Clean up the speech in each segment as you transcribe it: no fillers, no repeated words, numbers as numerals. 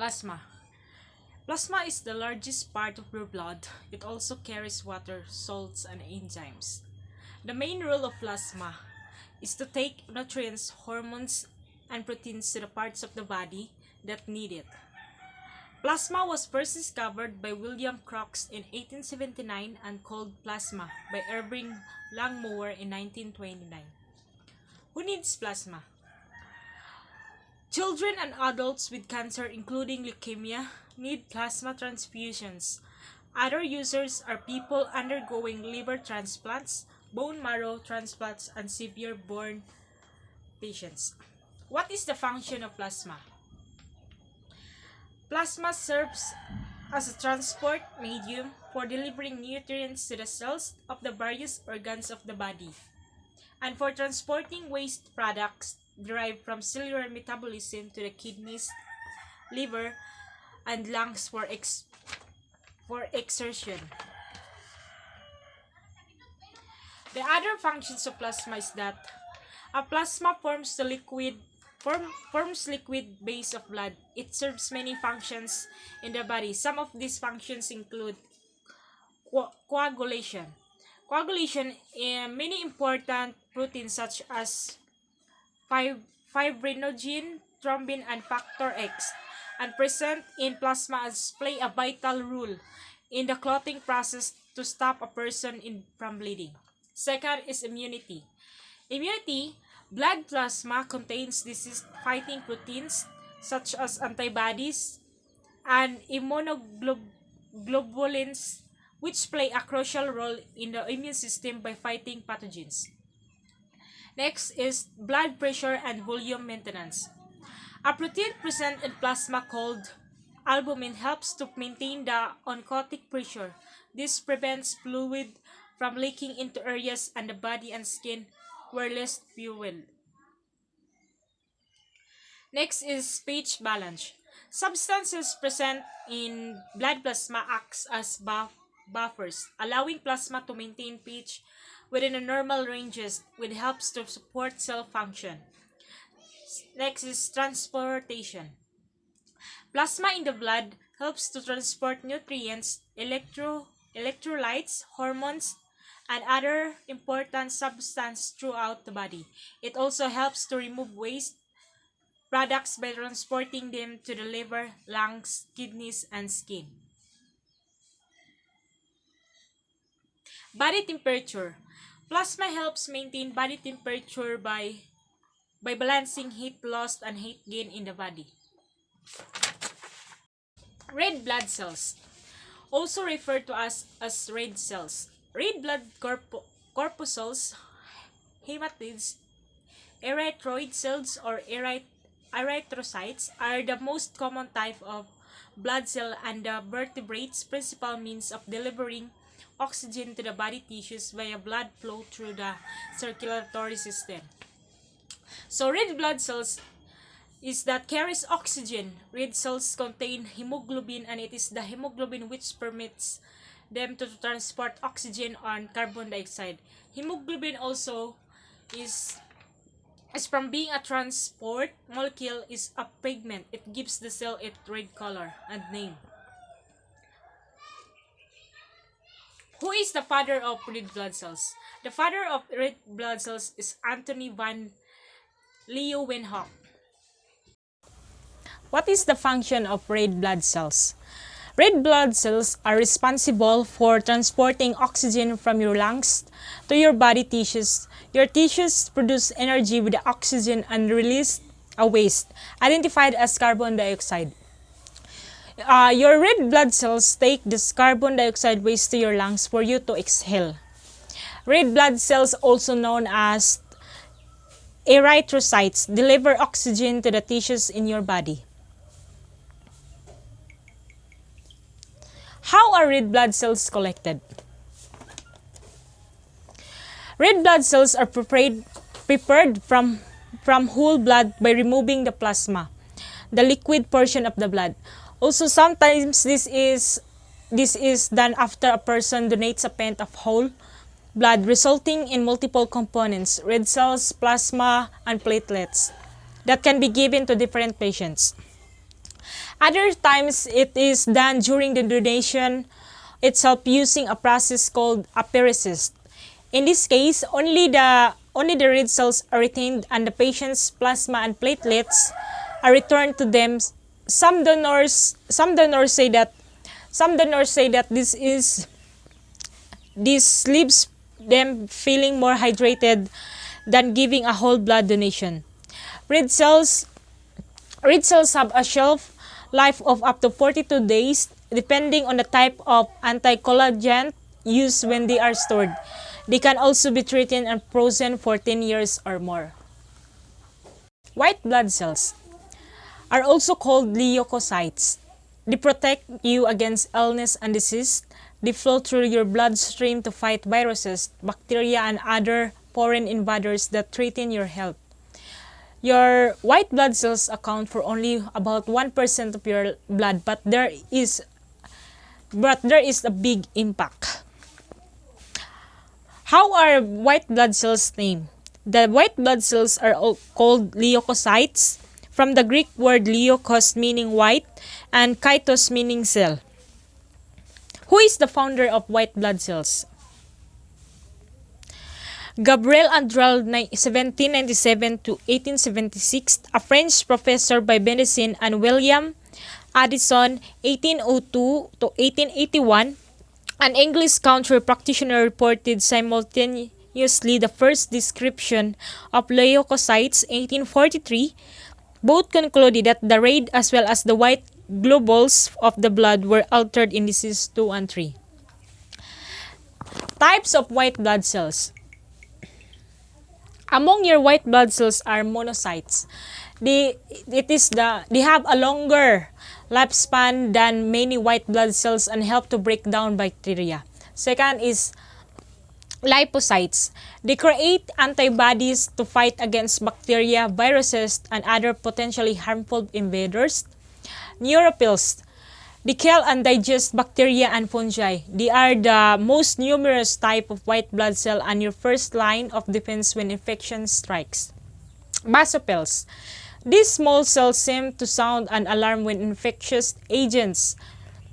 Plasma. Plasma is the largest part of your blood. It also carries water, salts, and enzymes. The main role of plasma is to take nutrients, hormones, and proteins to the parts of the body that need it. Plasma was first discovered by William Crookes in 1879 and called plasma by Irving Langmuir in 1929. Who needs plasma? Children and adults with cancer, including leukemia, need plasma transfusions. Other users are people undergoing liver transplants, bone marrow transplants, and severe burn patients. What is the function of plasma? Plasma serves as a transport medium for delivering nutrients to the cells of the various organs of the body, and for transporting waste products derived from cellular metabolism to the kidneys, liver, and lungs for exertion. The other functions of plasma is that a plasma forms liquid base of blood. It serves many functions in the body. Some of these functions include coagulation. Coagulation in many important proteins such as fibrinogen, thrombin, and factor X, and present in plasma as play a vital role in the clotting process to stop a person from bleeding. Second is immunity. Immunity, blood plasma contains disease-fighting proteins such as antibodies and immunoglobulins, which play a crucial role in the immune system by fighting pathogens. Next is blood pressure and volume maintenance. A protein present in plasma called albumin helps to maintain the oncotic pressure. This prevents fluid from leaking into areas in the body and skin where less fuel. Next is pH balance. Substances present in blood plasma acts as buffers, allowing plasma to maintain pH within the normal ranges, which helps to support cell function. Next is transportation. Plasma in the blood helps to transport nutrients, electrolytes, hormones, and other important substances throughout the body. It also helps to remove waste products by transporting them to the liver, lungs, kidneys, and skin. Body temperature. Plasma helps maintain body temperature by balancing heat loss and heat gain in the body. Red blood cells, also referred to as red cells. Red blood corpuscles, hematids, erythroid cells, or erythrocytes are the most common type of blood cell and the vertebrate's principal means of delivering oxygen to the body tissues via blood flow through the circulatory system. So red blood cells is that carries oxygen. Red cells contain hemoglobin, and it is the hemoglobin which permits them to transport oxygen and carbon dioxide. Hemoglobin also is from being a transport molecule is a pigment. It gives the cell its red color and name. Who is the father of red blood cells? The father of red blood cells is Anthony van Leeuwenhoek. What is the function of red blood cells? Red blood cells are responsible for transporting oxygen from your lungs to your body tissues. Your tissues produce energy with the oxygen and release a waste, identified as carbon dioxide. Your red blood cells take this carbon dioxide waste to your lungs for you to exhale. Red blood cells, also known as erythrocytes, deliver oxygen to the tissues in your body. How are red blood cells collected? Red blood cells are prepared from whole blood by removing the plasma, the liquid portion of the blood. Also, sometimes this is done after a person donates a pint of whole blood, resulting in multiple components, red cells, plasma, and platelets, that can be given to different patients. Other times, it is done during the donation itself using a process called apheresis. In this case, only the red cells are retained and the patient's plasma and platelets are returned to them. Some donors say that this leaves them feeling more hydrated than giving a whole blood donation. Red cells Red cells have a shelf life of up to 42 days depending on the type of anticoagulant used when they are stored. They can also be treated and frozen for 10 years or more. White blood cells are also called leukocytes. They protect you against illness and disease. They flow through your bloodstream to fight viruses, bacteria, and other foreign invaders that threaten your health. Your white blood cells account for only about 1% of your blood, but there is a big impact. How are white blood cells named? The white blood cells are called leukocytes, from the Greek word leukos meaning white and kytos meaning cell. Who is the founder of white blood cells? Gabriel Andral, 1797 to 1876, a French professor by medicine, and William Addison, 1802 to 1881, an English country practitioner, reported simultaneously the first description of leukocytes, 1843. Both concluded that the red as well as the white globules of the blood were altered in disease 2 and 3. Types of white blood cells. Among your white blood cells are monocytes. They have a longer lifespan than many white blood cells and help to break down bacteria. Second is lipocytes. They create antibodies to fight against bacteria, viruses, and other potentially harmful invaders. Neutrophils. They kill and digest bacteria and fungi. They are the most numerous type of white blood cell and your first line of defense when infection strikes. Basophils. These small cells seem to sound an alarm when infectious agents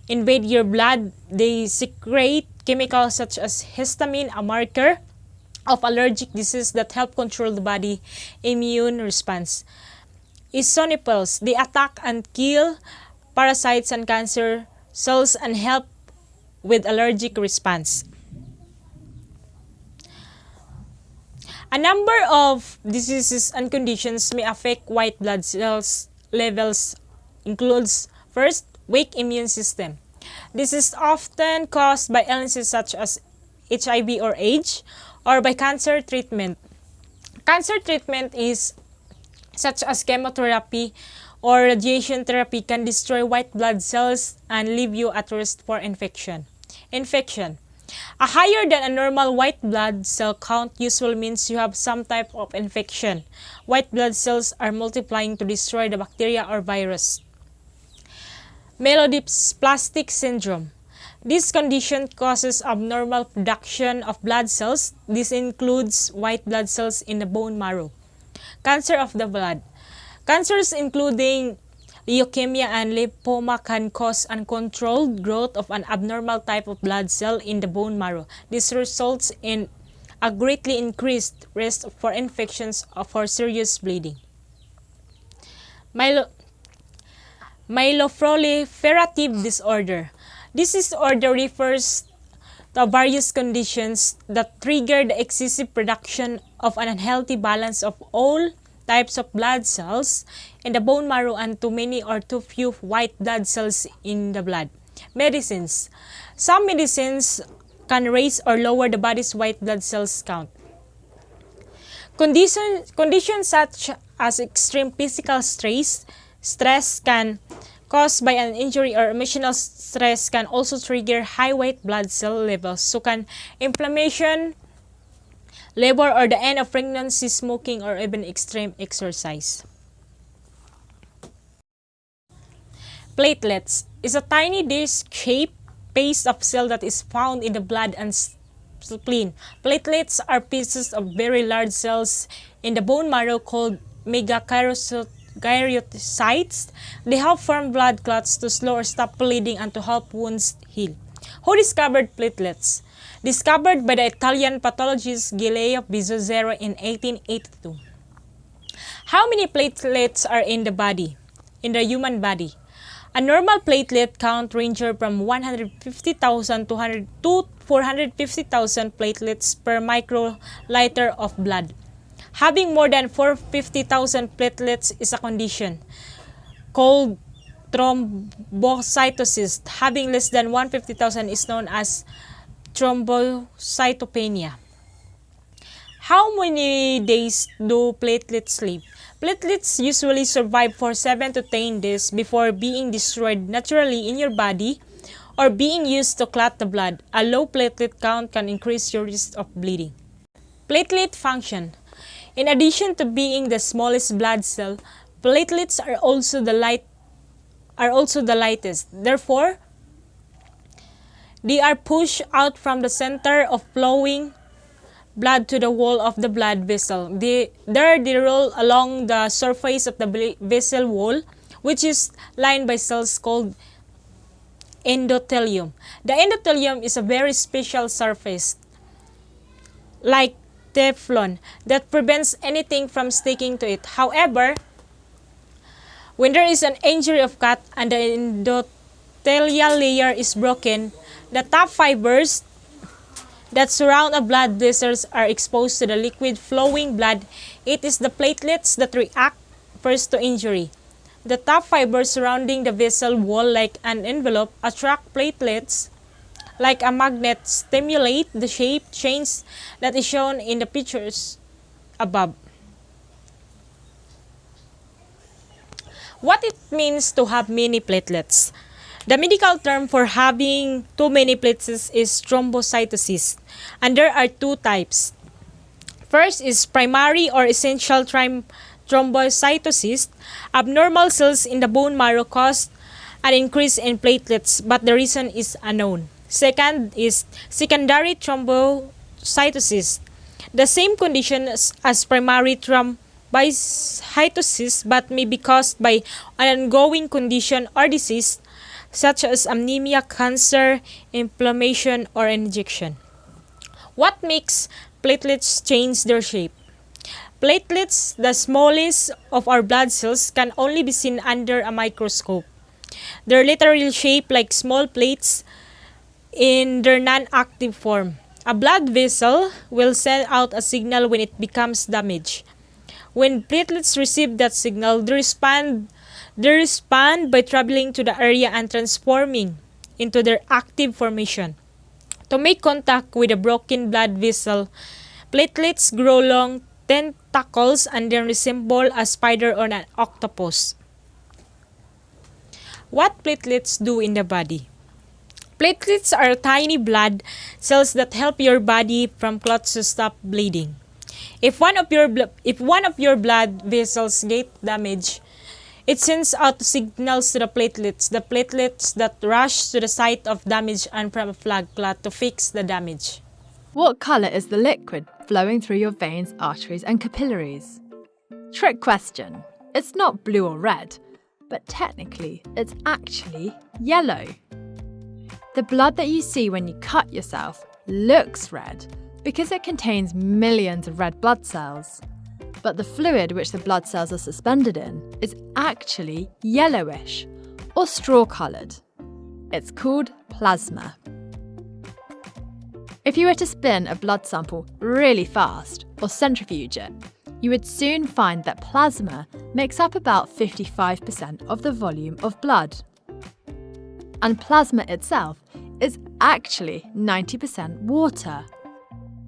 invade your blood. They secrete chemicals such as histamine, a marker of allergic disease that help control the body immune response. Eosinophils. They attack and kill parasites and cancer cells and help with allergic response. A number of diseases and conditions may affect white blood cells levels includes first, weak immune system. This is often caused by illnesses such as HIV or AIDS or by cancer treatment. Cancer treatment is such as chemotherapy or radiation therapy can destroy white blood cells and leave you at risk for infection. A higher than a normal white blood cell count usually means you have some type of infection. White blood cells are multiplying to destroy the bacteria or virus. Myelodysplastic syndrome. This condition causes abnormal production of blood cells. This includes white blood cells in the bone marrow. Cancer of the blood. Cancers including leukemia and lymphoma can cause uncontrolled growth of an abnormal type of blood cell in the bone marrow. This results in a greatly increased risk for infections or for serious bleeding. Myeloproliferative disorder. This disorder refers to various conditions that trigger the excessive production of an unhealthy balance of all types of blood cells in the bone marrow and too many or too few white blood cells in the blood. Medicines. Some medicines can raise or lower the body's white blood cells count. Conditions such as extreme physical stress can caused by an injury or emotional stress can also trigger high white blood cell levels. So can inflammation, labor or the end of pregnancy, smoking, or even extreme exercise. Platelets is a tiny disc-shaped paste of cell that is found in the blood and spleen. Platelets are pieces of very large cells in the bone marrow called megakaryocytes gyrocytes. They help form blood clots to slow or stop bleeding and to help wounds heal. Who discovered platelets? Discovered by the Italian pathologist Galileo Bizzozero in 1882. How many platelets are in the human body? A normal platelet count ranges from 150,000 to 450,000 platelets per microliter of blood. Having more than 450,000 platelets is a condition called thrombocytosis. Having less than 150,000 is known as thrombocytopenia. How many days do platelets live? Platelets usually survive for 7 to 10 days before being destroyed naturally in your body or being used to clot the blood. A low platelet count can increase your risk of bleeding. Platelet function. In addition to being the smallest blood cell, platelets are also the lightest. Therefore, they are pushed out from the center of flowing blood to the wall of the blood vessel. They roll along the surface of the vessel wall, which is lined by cells called endothelium. The endothelium is a very special surface, like Teflon, that prevents anything from sticking to it. However, when there is an injury of cut and the endothelial layer is broken, the top fibers that surround a blood vessels are exposed to the liquid flowing blood. It is the platelets that react first to injury. The top fibers surrounding the vessel wall like an envelope attract platelets like a magnet, stimulate the shape change that is shown in the pictures above. What it means to have many platelets. The medical term for having too many platelets is thrombocytosis, and there are two types. First is primary or essential thrombocytosis. Abnormal cells in the bone marrow cause an increase in platelets, but the reason is unknown. Second is secondary thrombocytosis. The same condition as primary thrombocytosis, but may be caused by an ongoing condition or disease such as anemia, cancer, inflammation, or injection. What makes platelets change their shape? Platelets, the smallest of our blood cells, can only be seen under a microscope. They're literally shaped like small plates in their non-active form. A blood vessel will send out a signal when it becomes damaged. When platelets receive that signal, they respond by traveling to the area and transforming into their active formation. To make contact with a broken blood vessel, platelets grow long tentacles and then resemble a spider or an octopus. What platelets do in the body? Platelets are tiny blood cells that help your body from clots to stop bleeding. If one of your blood vessels get damaged, it sends out signals to the platelets that rush to the site of damage and from a flag clot to fix the damage. What colour is the liquid flowing through your veins, arteries and capillaries? Trick question. It's not blue or red, but technically it's actually yellow. The blood that you see when you cut yourself looks red because it contains millions of red blood cells. But the fluid which the blood cells are suspended in is actually yellowish or straw-coloured. It's called plasma. If you were to spin a blood sample really fast or centrifuge it, you would soon find that plasma makes up about 55% of the volume of blood. And plasma itself is actually 90% water.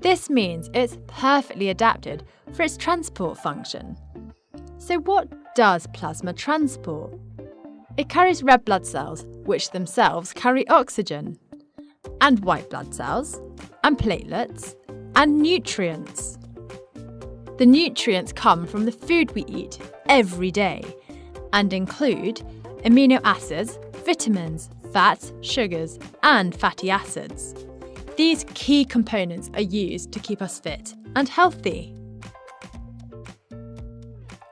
This means it's perfectly adapted for its transport function. So what does plasma transport? It carries red blood cells, which themselves carry oxygen, and white blood cells, and platelets, and nutrients. The nutrients come from the food we eat every day and include amino acids, vitamins, fats, sugars, and fatty acids. These key components are used to keep us fit and healthy.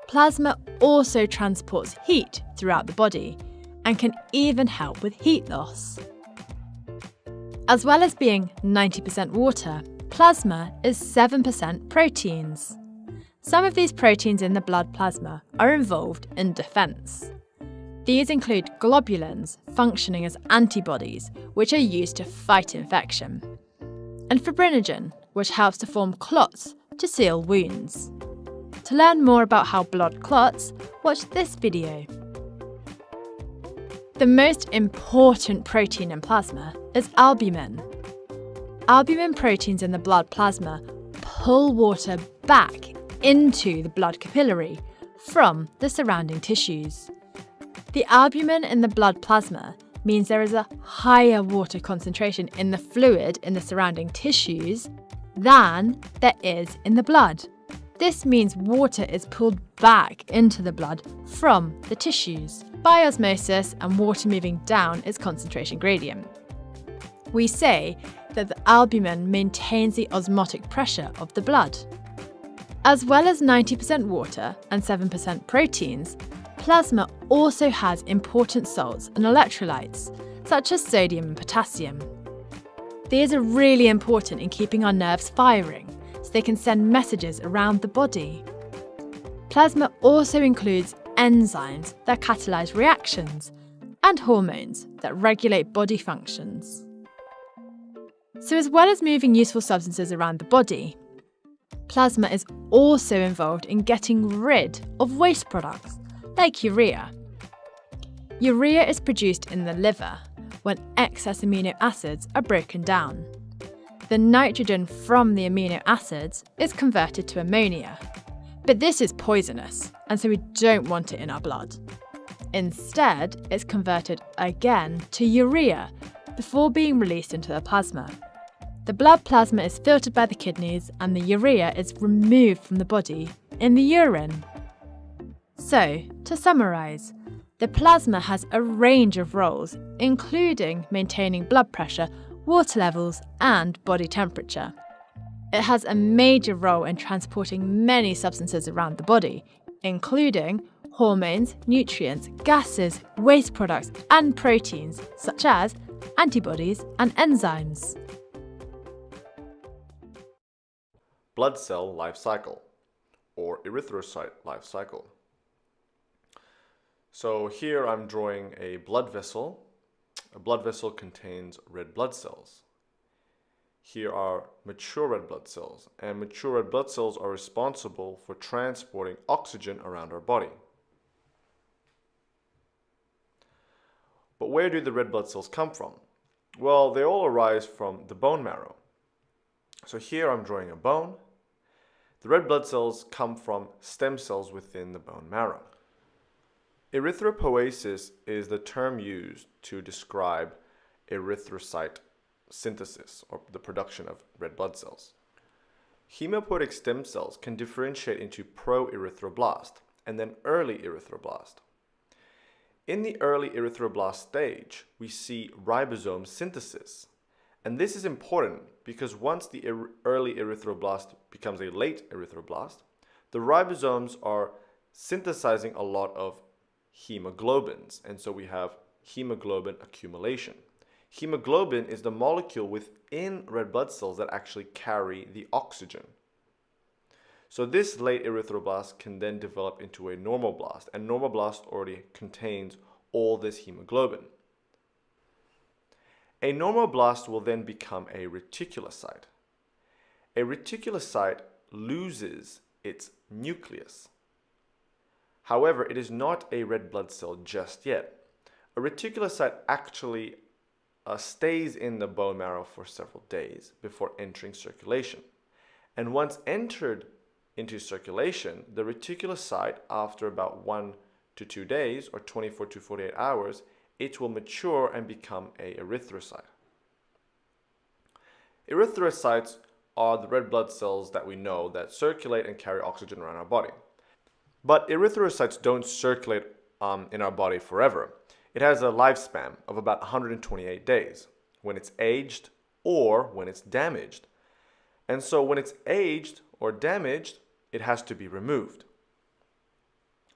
Plasma also transports heat throughout the body and can even help with heat loss. As well as being 90% water, plasma is 7% proteins. Some of these proteins in the blood plasma are involved in defense. These include globulins functioning as antibodies, which are used to fight infection, and fibrinogen, which helps to form clots to seal wounds. To learn more about how blood clots, watch this video. The most important protein in plasma is albumin. Albumin proteins in the blood plasma pull water back into the blood capillary from the surrounding tissues. The albumin in the blood plasma means there is a higher water concentration in the fluid in the surrounding tissues than there is in the blood. This means water is pulled back into the blood from the tissues by osmosis and water moving down its concentration gradient. We say that the albumin maintains the osmotic pressure of the blood. As well as 90% water and 7% proteins, plasma also has important salts and electrolytes, such as sodium and potassium. These are really important in keeping our nerves firing, so they can send messages around the body. Plasma also includes enzymes that catalyze reactions and hormones that regulate body functions. So as well as moving useful substances around the body, plasma is also involved in getting rid of waste products, like urea. Urea is produced in the liver when excess amino acids are broken down. The nitrogen from the amino acids is converted to ammonia. But this is poisonous, and so we don't want it in our blood. Instead, it's converted again to urea before being released into the plasma. The blood plasma is filtered by the kidneys and the urea is removed from the body in the urine. So, to summarise, the plasma has a range of roles, including maintaining blood pressure, water levels, and body temperature. It has a major role in transporting many substances around the body, including hormones, nutrients, gases, waste products, and proteins, such as antibodies and enzymes. Blood cell life cycle, or erythrocyte life cycle. So here I'm drawing a blood vessel. A blood vessel contains red blood cells. Here are mature red blood cells, and mature red blood cells are responsible for transporting oxygen around our body. But where do the red blood cells come from? Well, they all arise from the bone marrow. So here I'm drawing a bone. The red blood cells come from stem cells within the bone marrow. Erythropoiesis is the term used to describe erythrocyte synthesis, or the production of red blood cells. Hemopoietic stem cells can differentiate into pro-erythroblast and then early erythroblast. In the early erythroblast stage, we see ribosome synthesis. And this is important because once the early erythroblast becomes a late erythroblast, the ribosomes are synthesizing a lot of hemoglobins, and so we have hemoglobin accumulation. Hemoglobin is the molecule within red blood cells that actually carry the oxygen. So this late erythroblast can then develop into a normoblast, and normoblast already contains all this hemoglobin. A normoblast will then become a reticulocyte. A reticulocyte loses its nucleus. However, it is not a red blood cell just yet. A reticulocyte actually stays in the bone marrow for several days before entering circulation. And once entered into circulation, the reticulocyte, after about 1 to 2 days or 24 to 48 hours, it will mature and become a erythrocyte. Erythrocytes are the red blood cells that we know that circulate and carry oxygen around our body. But erythrocytes don't circulate in our body forever. It has a lifespan of about 128 days when it's aged or when it's damaged. And so when it's aged or damaged, it has to be removed.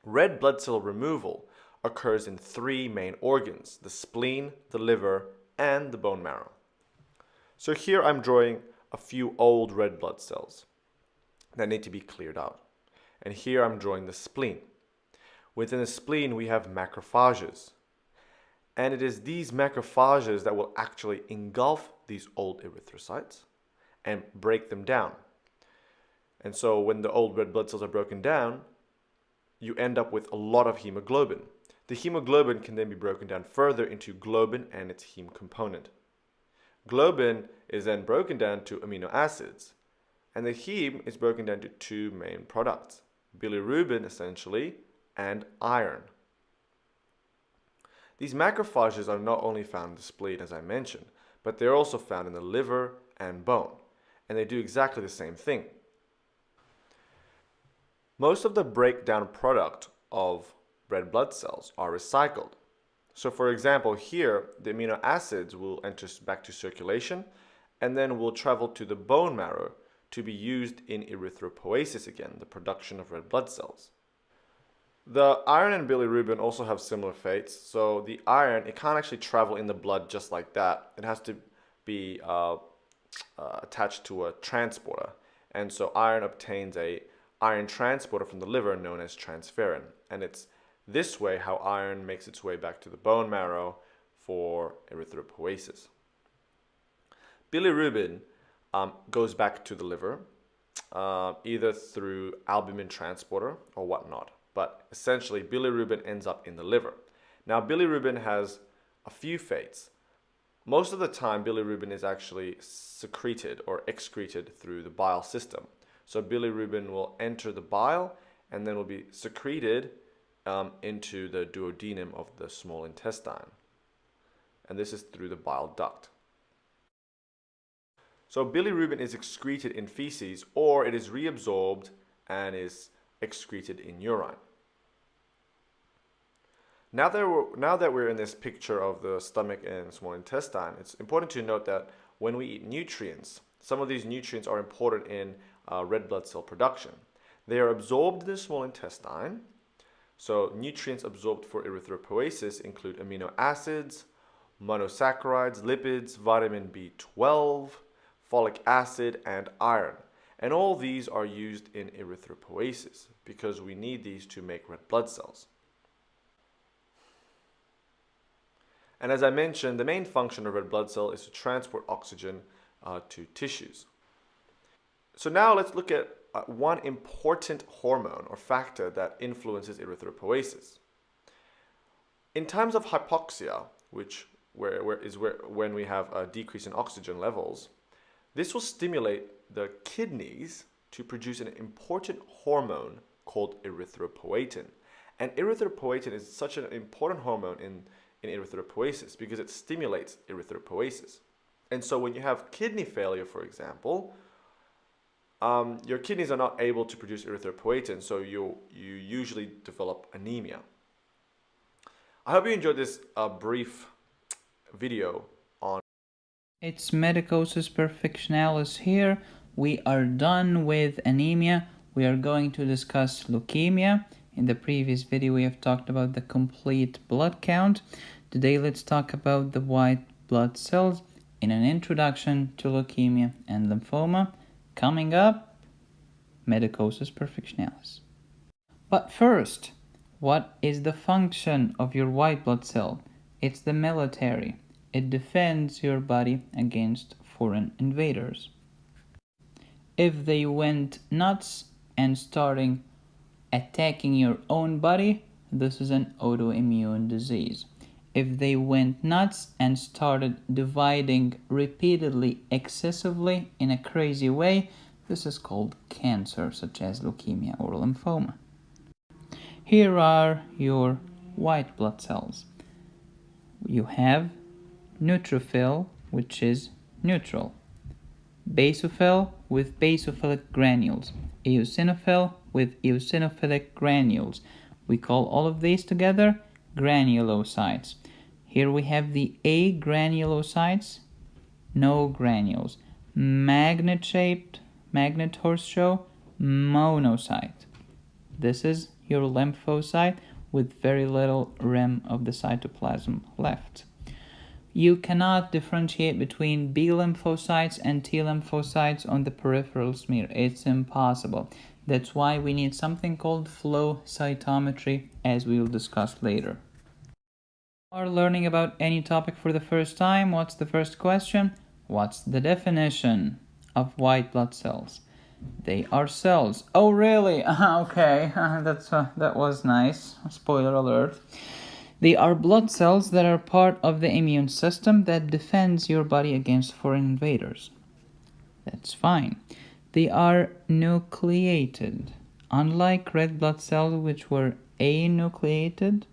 Red blood cell removal occurs in three main organs: the spleen, the liver, and the bone marrow. So here I'm drawing a few old red blood cells that need to be cleared out. And here I'm drawing the spleen. Within the spleen we have macrophages. And it is these macrophages that will actually engulf these old erythrocytes and break them down. And so when the old red blood cells are broken down, you end up with a lot of hemoglobin. The hemoglobin can then be broken down further into globin and its heme component. Globin is then broken down to amino acids, and the heme is broken down to two main products: bilirubin essentially, and iron. These macrophages are not only found in the spleen, as I mentioned, but they're also found in the liver and bone, and they do exactly the same thing. Most of the breakdown product of red blood cells are recycled. So for example, here the amino acids will enter back to circulation and then will travel to the bone marrow to be used in erythropoiesis again, the production of red blood cells. The iron and bilirubin also have similar fates. So the iron, it can't actually travel in the blood just like that. It has to be attached to a transporter. And so iron obtains a iron transporter from the liver known as transferrin. And it's this way how iron makes its way back to the bone marrow for erythropoiesis. Bilirubin goes back to the liver, either through albumin transporter or whatnot. But essentially, bilirubin ends up in the liver. Now, bilirubin has a few fates. Most of the time, bilirubin is actually secreted or excreted through the bile system. So bilirubin will enter the bile and then will be secreted into the duodenum of the small intestine. And this is through the bile duct. So bilirubin is excreted in feces, or it is reabsorbed and is excreted in urine. Now that we're in this picture of the stomach and small intestine, it's important to note that when we eat nutrients, some of these nutrients are important in red blood cell production. They are absorbed in the small intestine. So nutrients absorbed for erythropoiesis include amino acids, monosaccharides, lipids, vitamin B12, folic acid, and iron. And all these are used in erythropoiesis because we need these to make red blood cells. And as I mentioned, the main function of red blood cell is to transport oxygen to tissues. So now let's look at one important hormone or factor that influences erythropoiesis. In times of hypoxia, when we have a decrease in oxygen levels, this will stimulate the kidneys to produce an important hormone called erythropoietin. And erythropoietin is such an important hormone in erythropoiesis because it stimulates erythropoiesis. And so when you have kidney failure, for example, your kidneys are not able to produce erythropoietin, so you usually develop anemia. I hope you enjoyed this brief video on... It's Medicosis Perfectionalis here. We are done with anemia. We are going to discuss leukemia. In the previous video we have talked about the complete blood count. Today let's talk about the white blood cells in an introduction to leukemia and lymphoma. Coming up, Medicosis Perfectionalis. But first, what is the function of your white blood cell? It's the military. It defends your body against foreign invaders. If they went nuts and starting attacking your own body, this is an autoimmune disease. If they went nuts and started dividing repeatedly, excessively, in a crazy way, this is called cancer, such as leukemia or lymphoma. Here are your white blood cells. You have neutrophil, which is neutral, basophil with basophilic granules, eosinophil with eosinophilic granules. We call all of these together granulocytes. Here we have the A granulocytes, no granules. Magnet-shaped, magnet horse show, monocyte. This is your lymphocyte with very little rim of the cytoplasm left. You cannot differentiate between B lymphocytes and T lymphocytes on the peripheral smear. It's impossible. That's why we need something called flow cytometry, as we will discuss later. Are learning about any topic for the first time, what's the first question? What's the definition of white blood cells? They are cells. Oh, really? Okay, that was nice. Spoiler alert. They are blood cells that are part of the immune system that defends your body against foreign invaders. That's fine. They are nucleated. Unlike red blood cells, which were anucleated,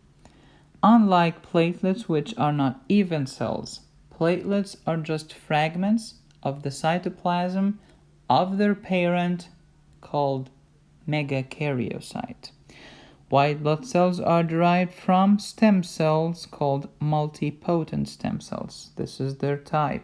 unlike platelets, which are not even cells, platelets are just fragments of the cytoplasm of their parent called megakaryocyte. White blood cells are derived from stem cells called multipotent stem cells. This is their type.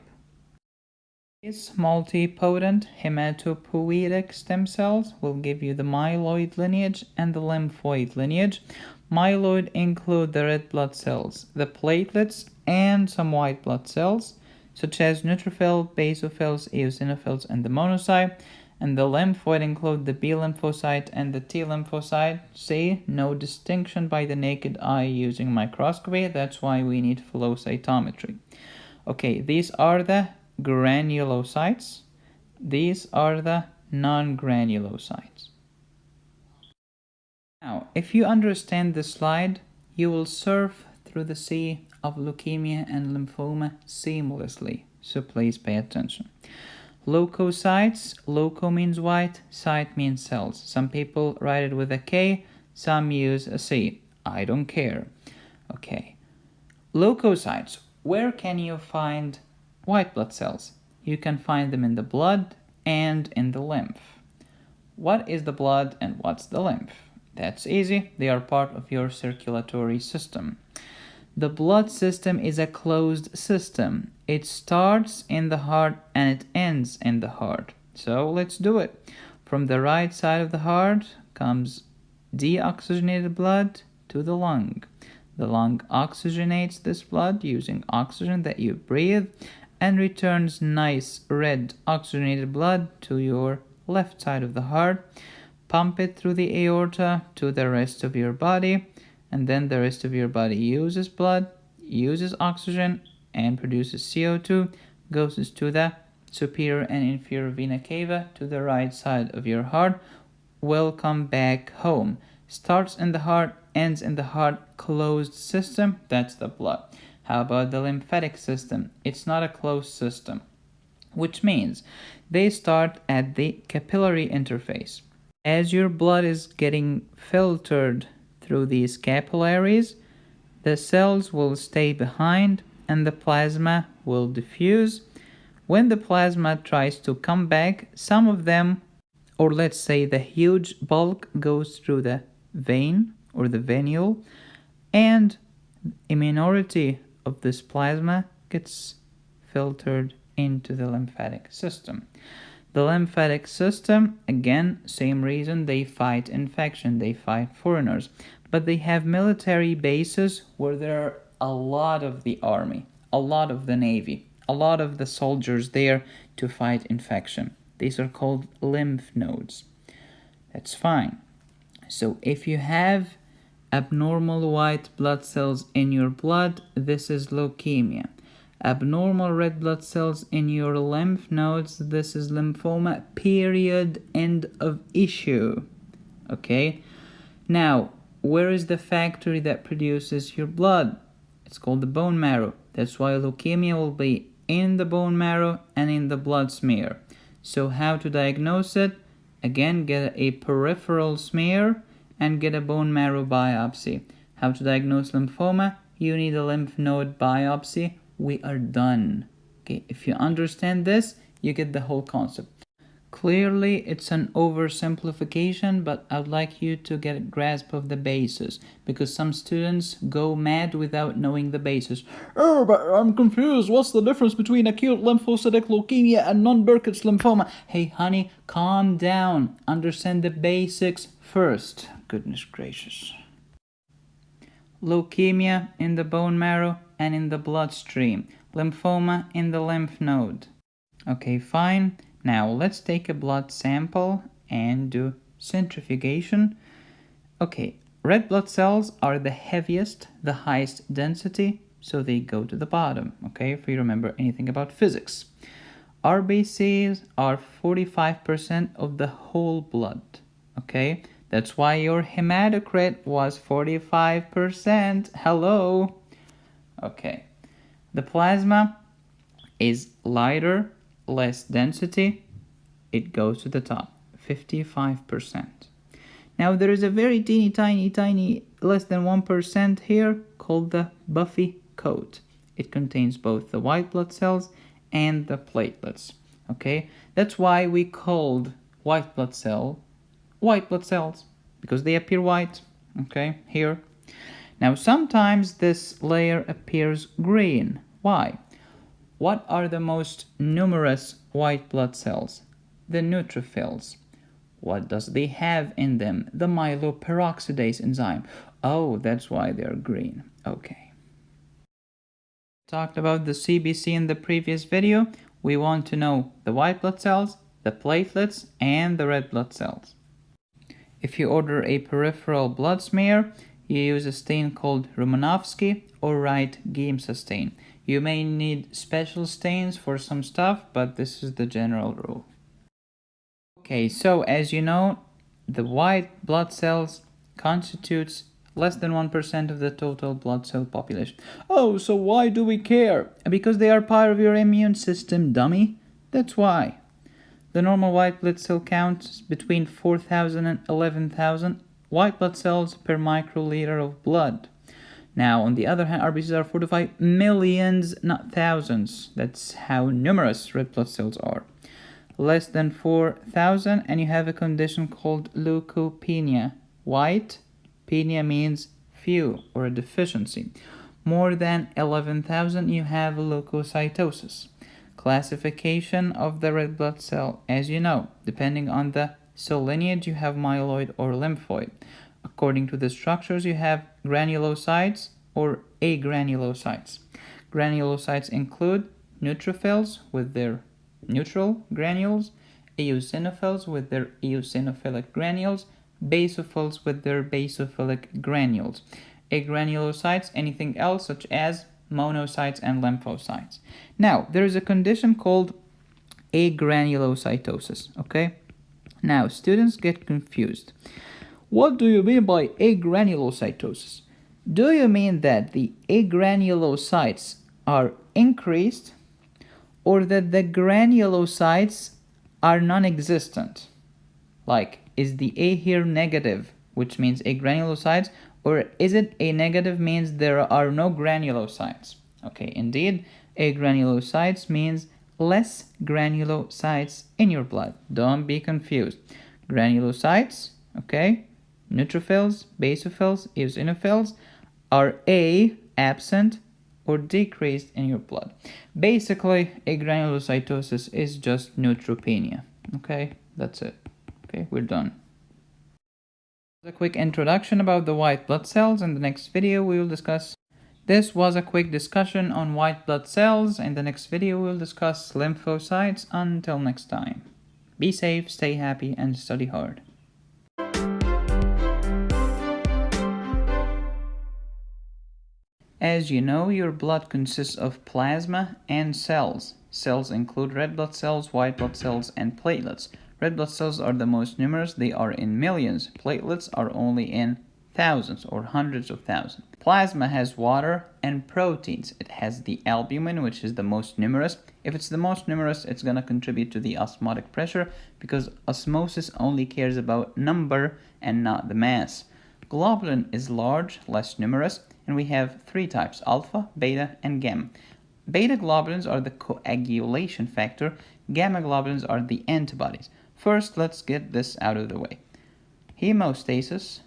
These multipotent hematopoietic stem cells will give you the myeloid lineage and the lymphoid lineage. Myeloid include the red blood cells, the platelets, and some white blood cells, such as neutrophil, basophils, eosinophils, and the monocyte. And the lymphoid include the B lymphocyte and the T lymphocyte. See, no distinction by the naked eye using microscopy. That's why we need flow cytometry. Okay, these are the granulocytes. These are the non-granulocytes. Now, if you understand this slide, you will surf through the sea of leukemia and lymphoma seamlessly. So please pay attention. Leukocytes, loco means white, cyte means cells. Some people write it with a K, some use a C. I don't care. Okay. Leukocytes, where can you find white blood cells? You can find them in the blood and in the lymph. What is the blood and what's the lymph? That's easy. They are part of your circulatory system. The blood system is a closed system. It starts in the heart and it ends in the heart. So let's do it. From the right side of the heart comes deoxygenated blood to the lung. The lung oxygenates this blood using oxygen that you breathe and returns nice red oxygenated blood to your left side of the heart. Pump it through the aorta to the rest of your body, and then the rest of your body uses blood, uses oxygen, and produces CO2, goes to the superior and inferior vena cava to the right side of your heart. Welcome back home. Starts in the heart, ends in the heart, closed system, that's the blood. How about the lymphatic system? It's not a closed system, which means they start at the capillary interface. As your blood is getting filtered through these capillaries, the cells will stay behind and the plasma will diffuse. When the plasma tries to come back, some of them, or let's say the huge bulk, goes through the vein or the venule, and a minority of this plasma gets filtered into the lymphatic system. The lymphatic system, again, same reason, they fight infection, they fight foreigners, but they have military bases where there are a lot of the army, a lot of the navy, a lot of the soldiers there to fight infection. These are called lymph nodes. That's fine. So if you have abnormal white blood cells in your blood, this is leukemia. Abnormal red blood cells in your lymph nodes, this is lymphoma, period, end of issue. Okay? Now, where is the factory that produces your blood? It's called the bone marrow. That's why leukemia will be in the bone marrow and in the blood smear. So how to diagnose it? Again, get a peripheral smear and get a bone marrow biopsy. How to diagnose lymphoma? You need a lymph node biopsy. We are done. Okay, if you understand this, you get the whole concept. Clearly, it's an oversimplification, but I'd like you to get a grasp of the basis, because some students go mad without knowing the basis. Oh, but I'm confused. What's the difference between acute lymphocytic leukemia and non-Burkitt's lymphoma? Hey, honey, calm down. Understand the basics first. goodness gracious. Leukemia in the bone marrow and in the bloodstream. Lymphoma in the lymph node. Okay, fine. Now let's take a blood sample and do centrifugation. Okay, red blood cells are the heaviest, the highest density, so they go to the bottom, okay, if you remember anything about physics. RBCs are 45% of the whole blood, okay? That's why your hematocrit was 45%. Hello? Okay. The plasma is lighter, less density. It goes to the top, 55%. Now there is a very tiny, less than 1% here called the buffy coat. It contains both the white blood cells and the platelets. Okay, that's why we called white blood cells, because they appear white. Okay, here. Now sometimes this layer appears green. Why? What are the most numerous white blood cells? The neutrophils. What does they have in them? The myeloperoxidase enzyme. Oh, that's why they're green. Okay. Talked about the CBC in the previous video. We want to know the white blood cells, the platelets, and the red blood cells. If you order a peripheral blood smear, you use a stain called Romanovsky or Wright-Giemsa stain. You may need special stains for some stuff, but this is the general rule. Okay, so as you know, the white blood cells constitutes less than 1% of the total blood cell population. Oh, so why do we care? Because they are part of your immune system, dummy. That's why. The normal white blood cell count is between 4,000 and 11,000 white blood cells per microliter of blood. Now, on the other hand, RBCs are 45 millions, not thousands. That's how numerous red blood cells are. Less than 4,000 and you have a condition called leukopenia. White, penia means few or a deficiency. More than 11,000 you have leukocytosis. Classification of the red blood cell, as you know, depending on the cell lineage, you have myeloid or lymphoid. According to the structures, you have granulocytes or agranulocytes. Granulocytes include neutrophils with their neutral granules, eosinophils with their eosinophilic granules, basophils with their basophilic granules. Agranulocytes, anything else such as monocytes and lymphocytes. Now, there is a condition called agranulocytosis, okay? Now, students get confused. What do you mean by agranulocytosis? Do you mean that the agranulocytes are increased or that the granulocytes are non-existent? Like, is the A here negative, which means agranulocytes, or is it A negative means there are no granulocytes? Okay, indeed, agranulocytes means less granulocytes in your blood. Don't be confused. Granulocytes, okay, neutrophils, basophils, eosinophils are A, absent, or decreased in your blood. Basically, agranulocytosis is just neutropenia. Okay, that's it. Okay, we're done. A quick introduction about the white blood cells. In the next video we will discuss. This was a quick discussion on white blood cells. In the next video we will discuss lymphocytes. Until next time. Be safe, stay happy, and study hard. As you know, your blood consists of plasma and cells. Cells include red blood cells, white blood cells, and platelets. Red blood cells are the most numerous. They are in millions. Platelets are only in thousands or hundreds of thousands. Plasma has water and proteins. It has the albumin, which is the most numerous. If it's the most numerous, it's going to contribute to the osmotic pressure because osmosis only cares about number and not the mass. Globulin is large, less numerous, and we have three types: alpha, beta, and gamma. Beta globulins are the coagulation factor. Gamma globulins are the antibodies. First, let's get this out of the way. Hemostasis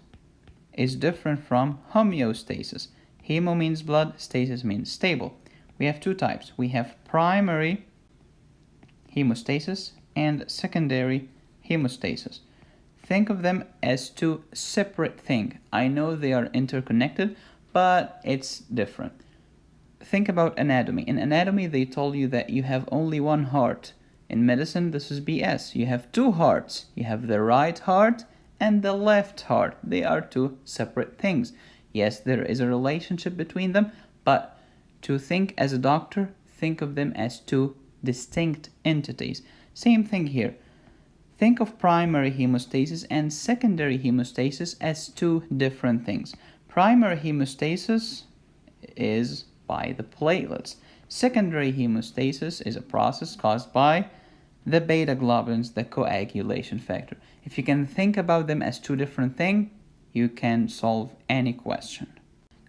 is different from homeostasis. Hemo means blood, stasis means stable. We have two types. We have primary hemostasis and secondary hemostasis. think of them as two separate things. I know they are interconnected, but it's different. Think about anatomy. In anatomy, they told you that you have only one heart. In medicine, this is BS. You have two hearts. You have the right heart and the left heart. They are two separate things. Yes, there is a relationship between them, but to think as a doctor, think of them as two distinct entities. Same thing here. Think of primary hemostasis and secondary hemostasis as two different things. Primary hemostasis is by the platelets. Secondary hemostasis is a process caused by the beta globulins, the coagulation factor. If you can think about them as two different things, you can solve any question.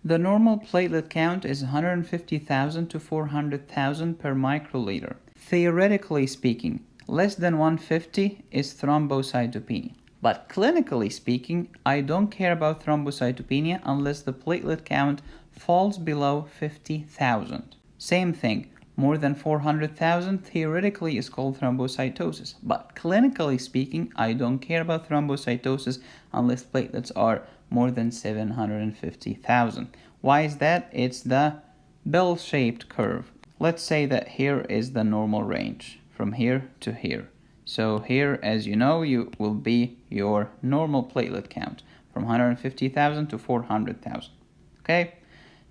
The normal platelet count is 150,000 to 400,000 per microliter. Theoretically speaking, less than 150 is thrombocytopenia. But clinically speaking, I don't care about thrombocytopenia unless the platelet count falls below 50,000. Same thing, more than 400,000 theoretically is called thrombocytosis. But clinically speaking, I don't care about thrombocytosis unless platelets are more than 750,000. Why is that? It's the bell-shaped curve. Let's say that here is the normal range, from here to here. So here, as you know, you will be your normal platelet count from 150,000 to 400,000. Okay?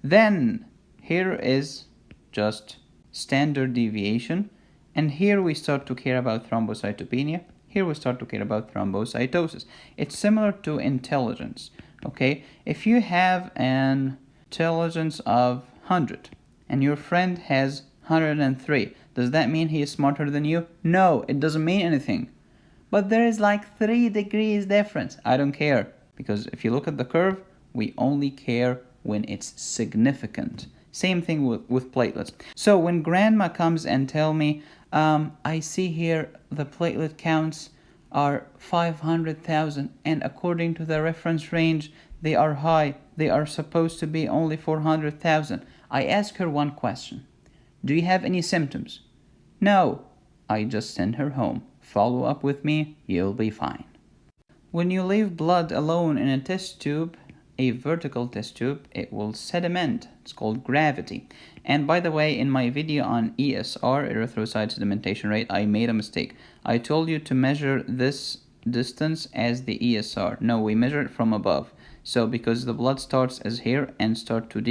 Then here is just standard deviation, and here we start to care about thrombocytopenia. Here we start to care about thrombocytosis. It's similar to intelligence. Okay? If you have an intelligence of 100 and your friend has 103, does that mean he is smarter than you? No, it doesn't mean anything. But there is like 3 degrees difference. I don't care, because if you look at the curve, we only care when it's significant. Same thing with platelets. So when grandma comes and tell me, I see here the platelet counts are 500,000 and according to the reference range, they are high. They are supposed to be only 400,000. I ask her one question. Do you have any symptoms? No. I just send her home. Follow up with me, you'll be fine. When you leave blood alone in a test tube, a vertical test tube, it will sediment. It's called gravity. And by the way, in my video on ESR, erythrocyte sedimentation rate, I made a mistake. I told you to measure this distance as the ESR. No, we measure it from above. So because the blood starts as here and start to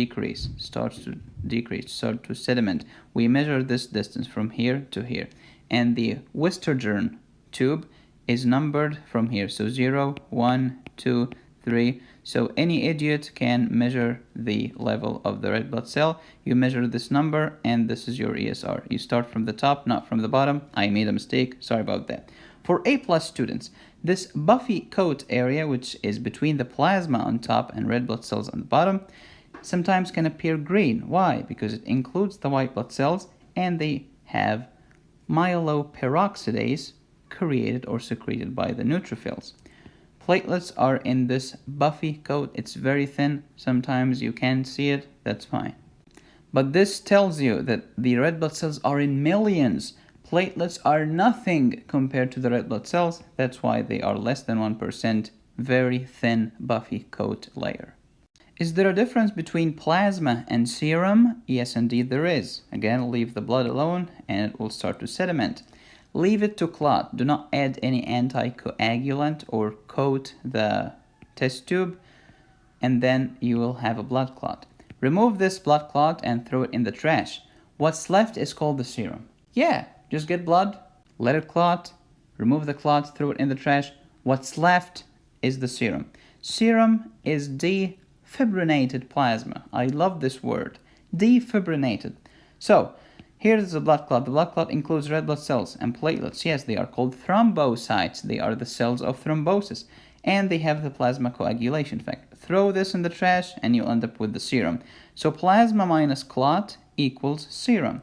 sediment, we measure this distance from here to here. And the Westergern tube is numbered from here. So 0, 1, 2, 3. So any idiot can measure the level of the red blood cell. You measure this number and this is your ESR. You start from the top, not from the bottom. I made a mistake. Sorry about that. For A+ students, this buffy coat area, which is between the plasma on top and red blood cells on the bottom, sometimes can appear green. Why? Because it includes the white blood cells and they have myeloperoxidase created or secreted by the neutrophils. Platelets are in this buffy coat. It's very thin. Sometimes you can't see it. That's fine. But this tells you that the red blood cells are in millions. Platelets are nothing compared to the red blood cells. That's why they are less than 1%. Very thin buffy coat layer. Is there a difference between plasma and serum? Yes, indeed there is. Again, leave the blood alone and it will start to sediment. Leave it to clot. Do not add any anticoagulant or coat the test tube, and then you will have a blood clot. Remove this blood clot and throw it in the trash. What's left is called the serum. Yeah, just get blood, let it clot, remove the clot, throw it in the trash. What's left is the serum. Serum is defibrinated plasma. I love this word. Defibrinated. So, here is the blood clot. The blood clot includes red blood cells and platelets. Yes, they are called thrombocytes. They are the cells of thrombosis. And they have the plasma coagulation factor. Throw this in the trash and you'll end up with the serum. So plasma minus clot equals serum.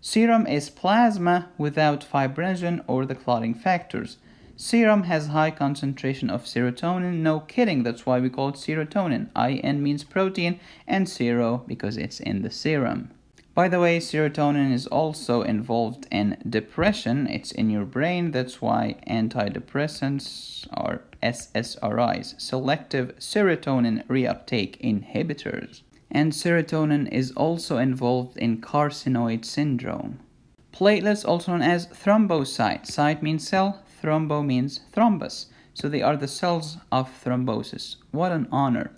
Serum is plasma without fibrinogen or the clotting factors. Serum has high concentration of serotonin. No kidding, that's why we call it serotonin. IN means protein and sero because it's in the serum. By the way, serotonin is also involved in depression. It's in your brain. That's why antidepressants are SSRIs, selective serotonin reuptake inhibitors. And serotonin is also involved in carcinoid syndrome. Platelets, also known as thrombocytes. Cyte means cell, thrombo means thrombus. So they are the cells of thrombosis. What an honor.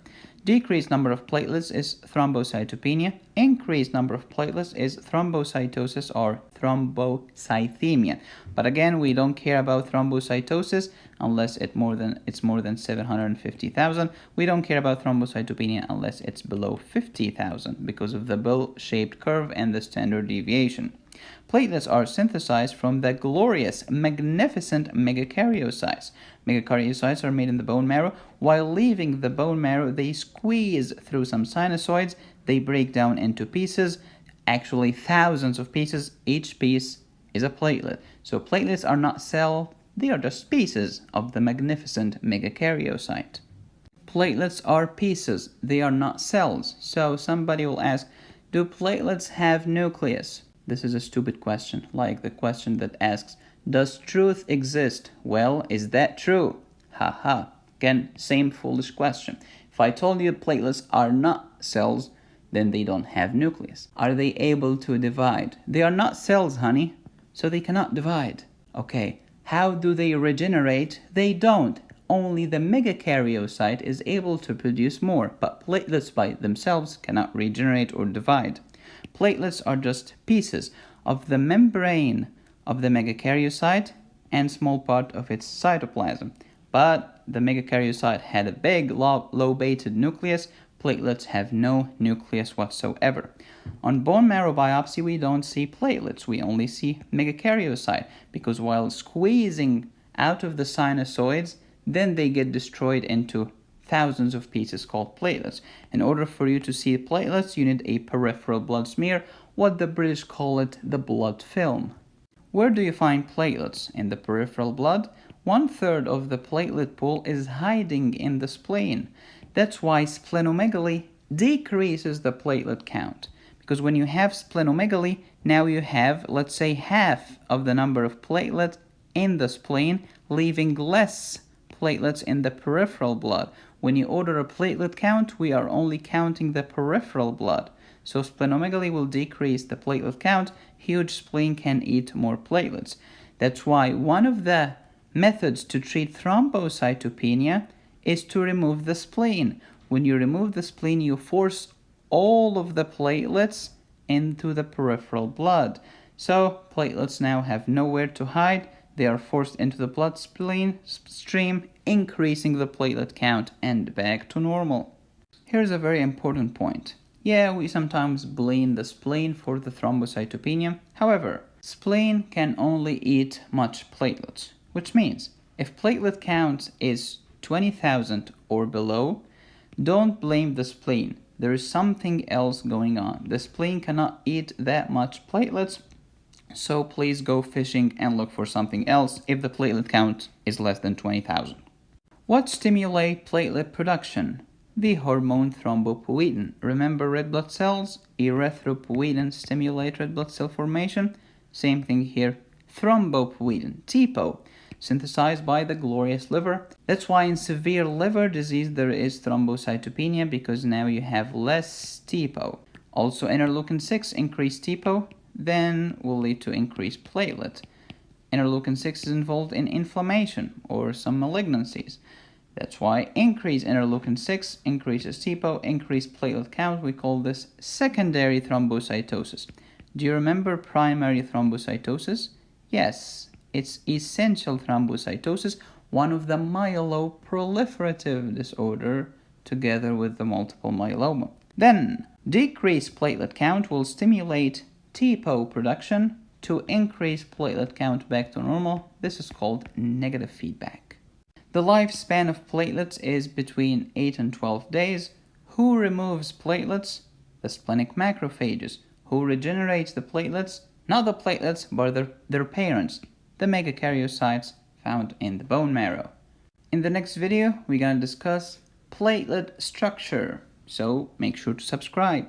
Decreased number of platelets is thrombocytopenia. Increased number of platelets is thrombocytosis or thrombocythemia. But again, we don't care about thrombocytosis unless it's more than 750,000. We don't care about thrombocytopenia unless it's below 50,000 because of the bell-shaped curve and the standard deviation. Platelets are synthesized from the glorious, magnificent megakaryocytes. Megakaryocytes are made in the bone marrow. While leaving the bone marrow, they squeeze through some sinusoids. They break down into pieces, actually thousands of pieces. Each piece is a platelet. So platelets are not cells, they are just pieces of the magnificent megakaryocyte. Platelets are pieces, they are not cells. So somebody will ask, do platelets have nucleus? This is a stupid question, like the question that asks, does truth exist? Well, is that true? Haha. Again, same foolish question. If I told you platelets are not cells, then they don't have nucleus. Are they able to divide? They are not cells, honey, so they cannot divide. Okay, how do they regenerate? They don't. Only the megakaryocyte is able to produce more, but platelets by themselves cannot regenerate or divide. Platelets are just pieces of the membrane of the megakaryocyte and small part of its cytoplasm. But the megakaryocyte had a big lobated nucleus. Platelets have no nucleus whatsoever. On bone marrow biopsy, we don't see platelets. We only see megakaryocyte because while squeezing out of the sinusoids, then they get destroyed into thousands of pieces called platelets. In order for you to see platelets, you need a peripheral blood smear, what the British call it the blood film. Where do you find platelets? In the peripheral blood. 1/3 of the platelet pool is hiding in the spleen. That's why splenomegaly decreases the platelet count. Because when you have splenomegaly, now you have, let's say, half of the number of platelets in the spleen, leaving less platelets in the peripheral blood. When you order a platelet count, we are only counting the peripheral blood. So splenomegaly will decrease the platelet count. Huge spleen can eat more platelets. That's why one of the methods to treat thrombocytopenia is to remove the spleen. When you remove the spleen, you force all of the platelets into the peripheral blood. So platelets now have nowhere to hide. They are forced into the blood stream, increasing the platelet count and back to normal. Here's a very important point. Yeah, we sometimes blame the spleen for the thrombocytopenia. However, spleen can only eat much platelets, which means if platelet count is 20,000 or below, don't blame the spleen. There is something else going on. The spleen cannot eat that much platelets, so please go fishing and look for something else if the platelet count is less than 20,000. What stimulates platelet production? The hormone thrombopoietin. Remember red blood cells? Erythropoietin stimulate red blood cell formation. Same thing here. Thrombopoietin, TPO, synthesized by the glorious liver. That's why in severe liver disease there is thrombocytopenia, because now you have less TPO. Also interleukin 6 increased TPO, then will lead to increased platelet. Interleukin 6 is involved in inflammation or some malignancies. That's why increased interleukin 6 increases TPO, increased platelet count. We call this secondary thrombocytosis. Do you remember primary thrombocytosis? Yes, it's essential thrombocytosis, one of the myeloproliferative disorder together with the multiple myeloma. Then, decreased platelet count will stimulate TPO production to increase platelet count back to normal. This is called negative feedback. The lifespan of platelets is between 8 and 12 days. Who removes platelets? The splenic macrophages. Who regenerates the platelets? Not the platelets, but their parents, the megakaryocytes found in the bone marrow. In the next video, we're gonna discuss platelet structure, so make sure to subscribe.